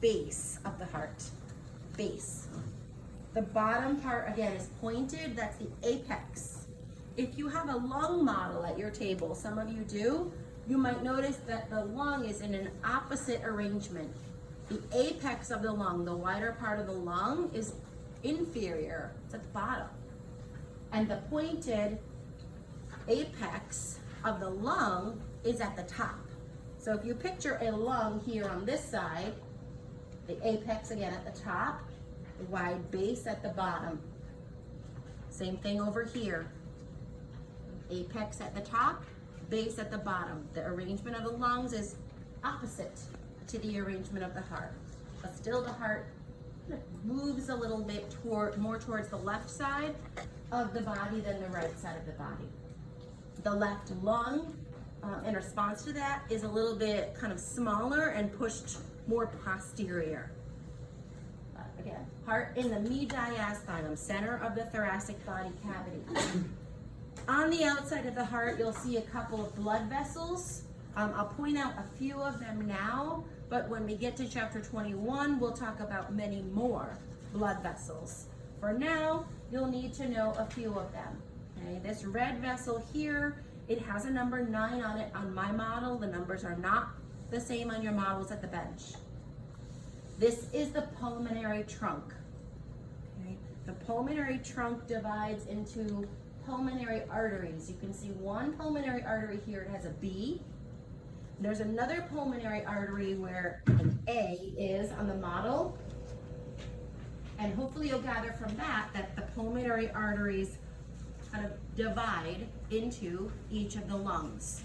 base of the heart. Base. The bottom part, again, is pointed. That's the apex. If you have a lung model at your table, some of you do, you might notice that the lung is in an opposite arrangement. The apex of the lung, the wider part of the lung, is inferior. It's at the bottom. And the pointed apex of the lung is at the top. So if you picture a lung here on this side, the apex again at the top, the wide base at the bottom. Same thing over here. Apex at the top, base at the bottom. The arrangement of the lungs is opposite to the arrangement of the heart. But still the heart moves a little bit more towards the left side of the body than the right side of the body. The left lung, in response to that, is a little bit kind of smaller and pushed more posterior. Again, heart in the mediastinum, center of the thoracic body cavity. On the outside of the heart, you'll see a couple of blood vessels. I'll point out a few of them now, but when we get to chapter 21, we'll talk about many more blood vessels. For now, you'll need to know a few of them. Okay, this red vessel here, it has a number 9 on it on my model. The numbers are not the same on your models at the bench. This is the pulmonary trunk. Okay? The pulmonary trunk divides into pulmonary arteries. You can see one pulmonary artery here, it has a B. There's another pulmonary artery where an A is on the model. And hopefully you'll gather from that that the pulmonary arteries kind of divide into each of the lungs.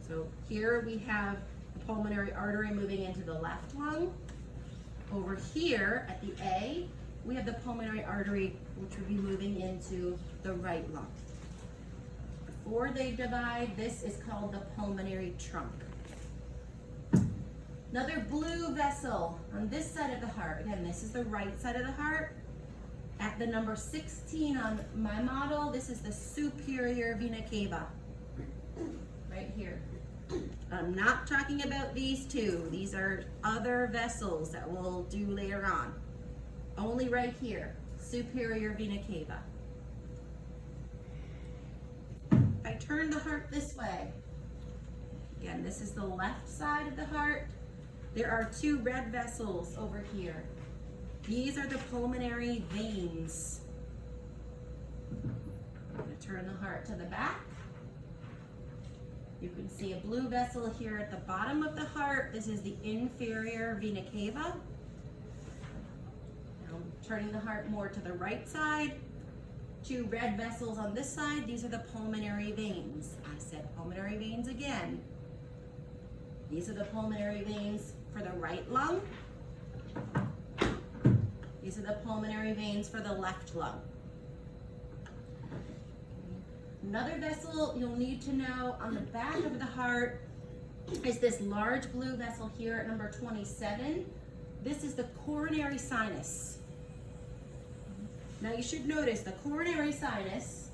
So here we have the pulmonary artery moving into the left lung. Over here at the A, we have the pulmonary artery which would be moving into the right lung. Before they divide, this is called the pulmonary trunk. Another blue vessel on this side of the heart. Again, this is the right side of the heart. At the number 16 on my model, this is the superior vena cava. Right here. I'm not talking about these two. These are other vessels that we'll do later on. Only right here, superior vena cava. If I turn the heart this way, again, this is the left side of the heart. There are two red vessels over here. These are the pulmonary veins. I'm going to turn the heart to the back. You can see a blue vessel here at the bottom of the heart. This is the inferior vena cava. Now I'm turning the heart more to the right side. Two red vessels on this side. These are the pulmonary veins. I said pulmonary veins again. These are the pulmonary veins for the right lung. These are the pulmonary veins for the left lung. Another vessel you'll need to know on the back of the heart is this large blue vessel here at number 27. This is the coronary sinus. Now you should notice the coronary sinus,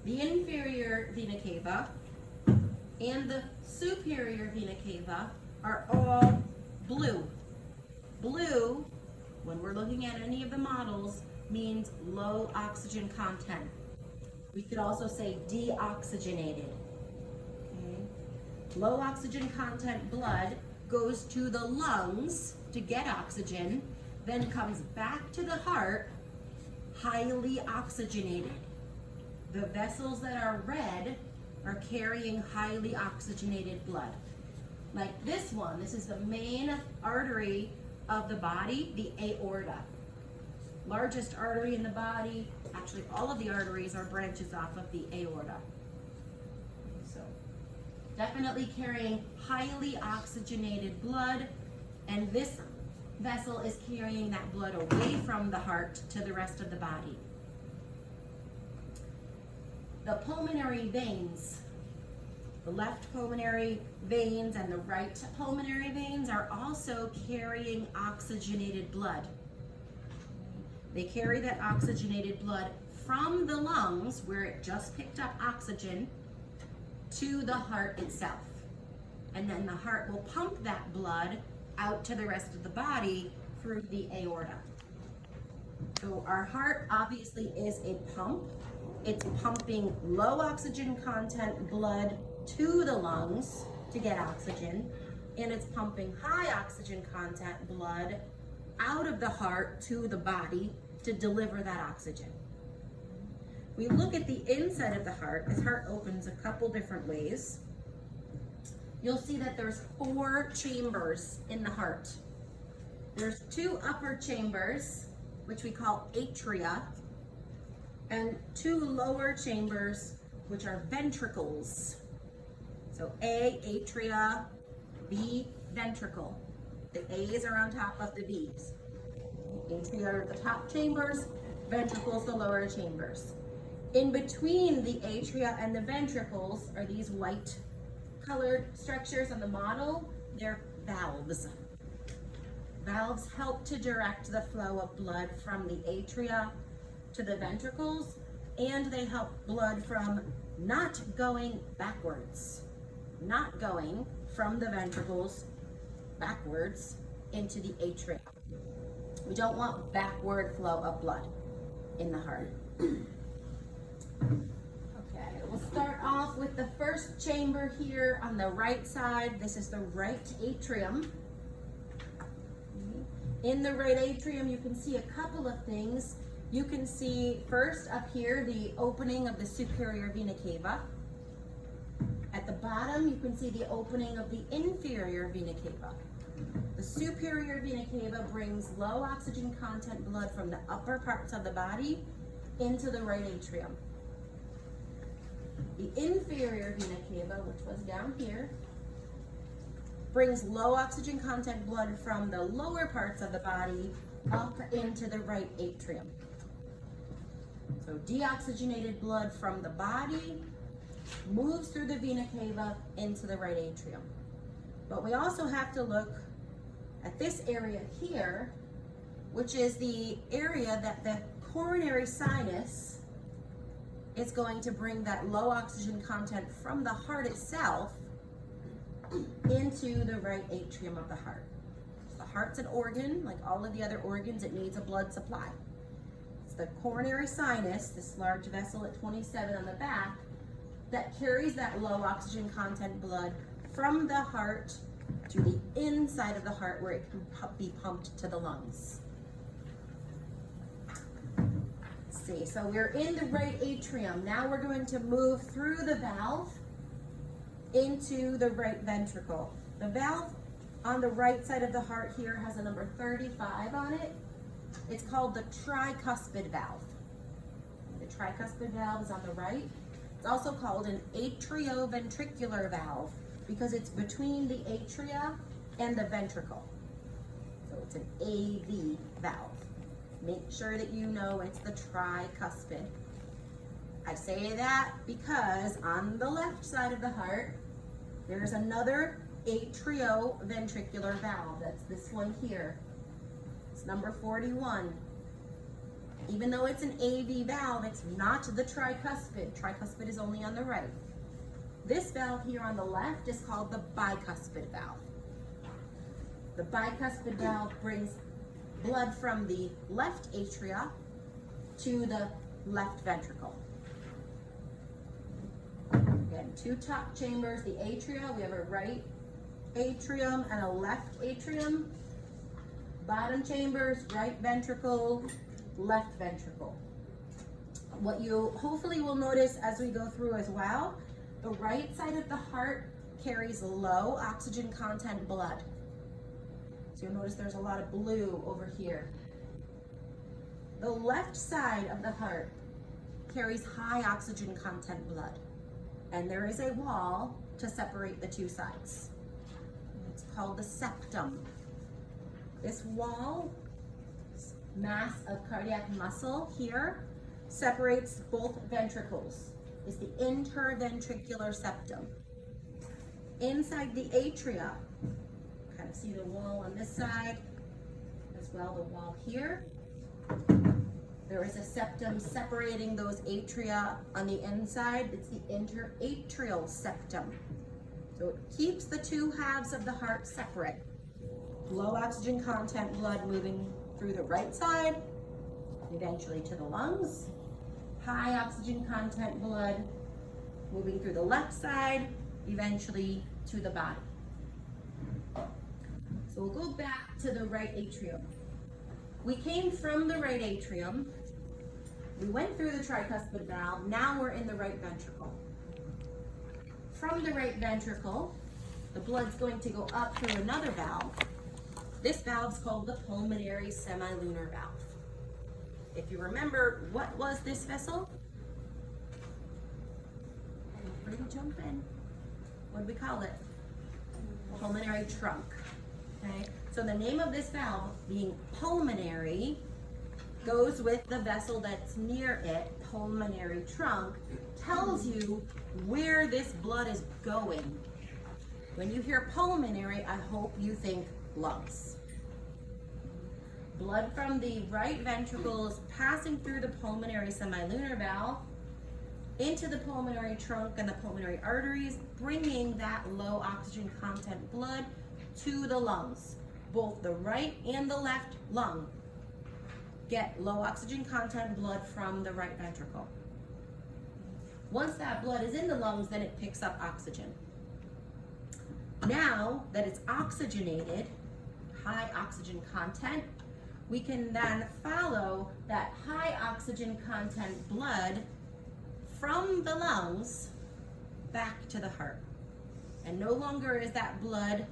the inferior vena cava, and the superior vena cava are all blue. Blue, when we're looking at any of the models, means low oxygen content. We could also say deoxygenated. Okay. Low oxygen content blood goes to the lungs to get oxygen, then comes back to the heart highly oxygenated. The vessels that are red are carrying highly oxygenated blood. Like this one, this is the main artery of the body, the aorta. Largest artery in the body. Actually, all of the arteries are branches off of the aorta. So, definitely carrying highly oxygenated blood, and this vessel is carrying that blood away from the heart to the rest of the body. The pulmonary veins, the left pulmonary veins and the right pulmonary veins are also carrying oxygenated blood. They carry that oxygenated blood from the lungs, where it just picked up oxygen, to the heart itself. And then the heart will pump that blood out to the rest of the body through the aorta. So our heart obviously is a pump. It's pumping low oxygen content blood to the lungs to get oxygen, and it's pumping high oxygen content blood out of the heart to the body to deliver that oxygen. We look at the inside of the heart. This heart opens a couple different ways. You'll see that there's 4 chambers in the heart. There's 2 upper chambers, which we call atria, and 2 lower chambers, which are ventricles. So A, atria, V, ventricle. The A's are on top of the V's. Atria are the top chambers, ventricles the lower chambers. In between the atria and the ventricles are these white colored structures on the model. They're valves. Valves help to direct the flow of blood from the atria to the ventricles, and they help blood from not going backwards, not going from the ventricles backwards into the atria. We don't want backward flow of blood in the heart. Okay, we'll start off with the first chamber here on the right side. This is the right atrium. In the right atrium, you can see a couple of things. You can see first up here the opening of the superior vena cava. At the bottom, you can see the opening of the inferior vena cava. The superior vena cava brings low oxygen content blood from the upper parts of the body into the right atrium. The inferior vena cava, which was down here, brings low oxygen content blood from the lower parts of the body up into the right atrium. So deoxygenated blood from the body moves through the vena cava into the right atrium. But we also have to look at this area here, which is the area that the coronary sinus is going to bring that low oxygen content from the heart itself into the right atrium of the heart. So the heart's an organ, like all of the other organs, it needs a blood supply. It's the coronary sinus, this large vessel at 27 on the back, that carries that low oxygen content blood from the heart to the inside of the heart where it can be pumped to the lungs. Let's see, so we're in the right atrium. Now we're going to move through the valve into the right ventricle. The valve on the right side of the heart here has a number 35 on it. It's called the tricuspid valve. The tricuspid valve is on the right. It's also called an atrioventricular valve because it's between the atria and the ventricle. So it's an AV valve. Make sure that you know it's the tricuspid. I say that because on the left side of the heart, there's another atrioventricular valve. That's this one here. It's number 41. Even though it's an AV valve, it's not the tricuspid. Tricuspid is only on the right. This valve here on the left is called the bicuspid valve. The bicuspid valve brings blood from the left atria to the left ventricle. Again, 2 top chambers, the atria. We have a right atrium and a left atrium. Bottom chambers, right ventricle, left ventricle. What you hopefully will notice as we go through as well, the right side of the heart carries low oxygen content blood. So you'll notice there's a lot of blue over here. The left side of the heart carries high oxygen content blood. And there is a wall to separate the 2 sides. It's called the septum. This wall, mass of cardiac muscle here, separates both ventricles. It's the interventricular septum. Inside the atria, kind of see the wall on this side, as well the wall here. There is a septum separating those atria on the inside. It's the interatrial septum. So it keeps the 2 halves of the heart separate. Low oxygen content blood moving through the right side, eventually to the lungs. High oxygen content blood moving through the left side, eventually to the body. So we'll go back to the right atrium. We came from the right atrium, we went through the tricuspid valve, now we're in the right ventricle. From the right ventricle, the blood's going to go up through another valve. This valve's called the pulmonary semilunar valve. If you remember, what was this vessel? Feel free to jump in. What do we call it? Pulmonary trunk. Okay, so the name of this valve, being pulmonary, goes with the vessel that's near it, pulmonary trunk, tells you where this blood is going. When you hear pulmonary, I hope you think lungs. Blood from the right ventricle is passing through the pulmonary semilunar valve into the pulmonary trunk and the pulmonary arteries, bringing that low oxygen content blood to the lungs. Both the right and the left lung get low oxygen content blood from the right ventricle. Once that blood is in the lungs, then it picks up oxygen. Now that it's oxygenated, high oxygen content, we can then follow that high oxygen content blood from the lungs back to the heart. And no longer is that blood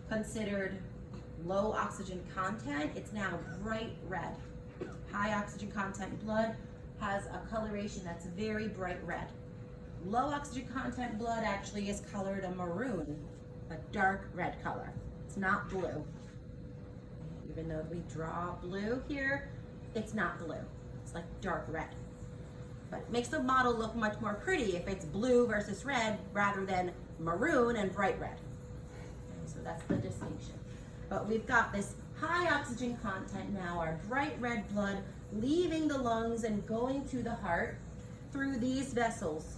considered low oxygen content, it's now bright red. High oxygen content blood has a coloration that's very bright red. Low oxygen content blood actually is colored a maroon, a dark red color. It's not blue. Even though we draw blue here, it's not blue. It's like dark red. But it makes the model look much more pretty if it's blue versus red rather than maroon and bright red. Okay, so that's the distinction. But we've got this high oxygen content now, our bright red blood leaving the lungs and going to the heart through these vessels,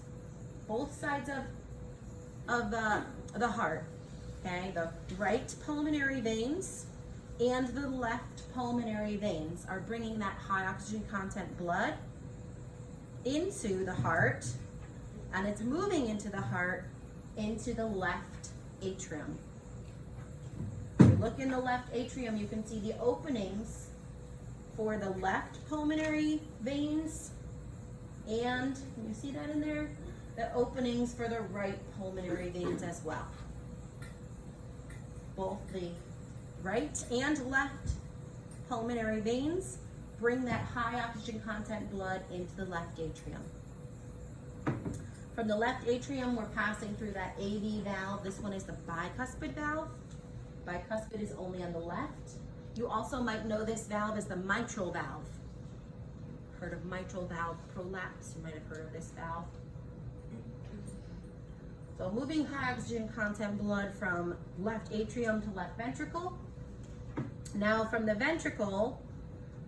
both sides of the heart. Okay, the right pulmonary veins and the left pulmonary veins are bringing that high oxygen content blood into the heart, and it's moving into the heart into the left atrium. If you look in the left atrium, you can see the openings for the left pulmonary veins, and can you see that in there? The openings for the right pulmonary veins as well. Both the right and left pulmonary veins bring that high oxygen content blood into the left atrium. From the left atrium, we're passing through that AV valve. This one is the bicuspid valve. Bicuspid is only on the left. You also might know this valve as the mitral valve. Heard of mitral valve prolapse? You might have heard of this valve. So moving high oxygen content blood from left atrium to left ventricle. Now from the ventricle,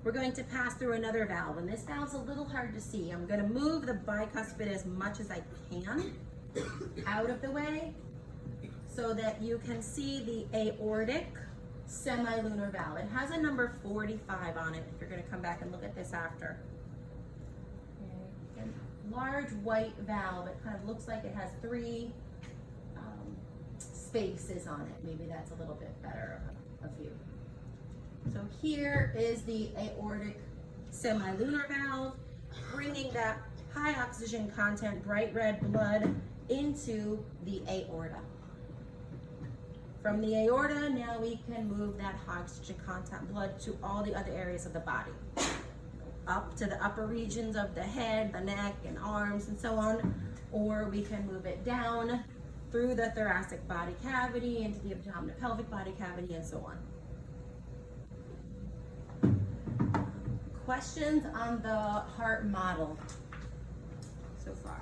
we're going to pass through another valve, and this valve's a little hard to see. I'm going to move the bicuspid as much as I can out of the way so that you can see the aortic semilunar valve. It has a number 45 on it if you're going to come back and look at this after. Okay. Large white valve. It kind of looks like it has 3 spaces on it. Maybe that's a little bit better of view. So here is the aortic semilunar valve, bringing that high oxygen content, bright red blood into the aorta. From the aorta, now we can move that high oxygen content blood to all the other areas of the body. Up to the upper regions of the head, the neck, and arms, and so on. Or we can move it down through the thoracic body cavity, into the abdominal pelvic body cavity, and so on. Questions on the heart model so far?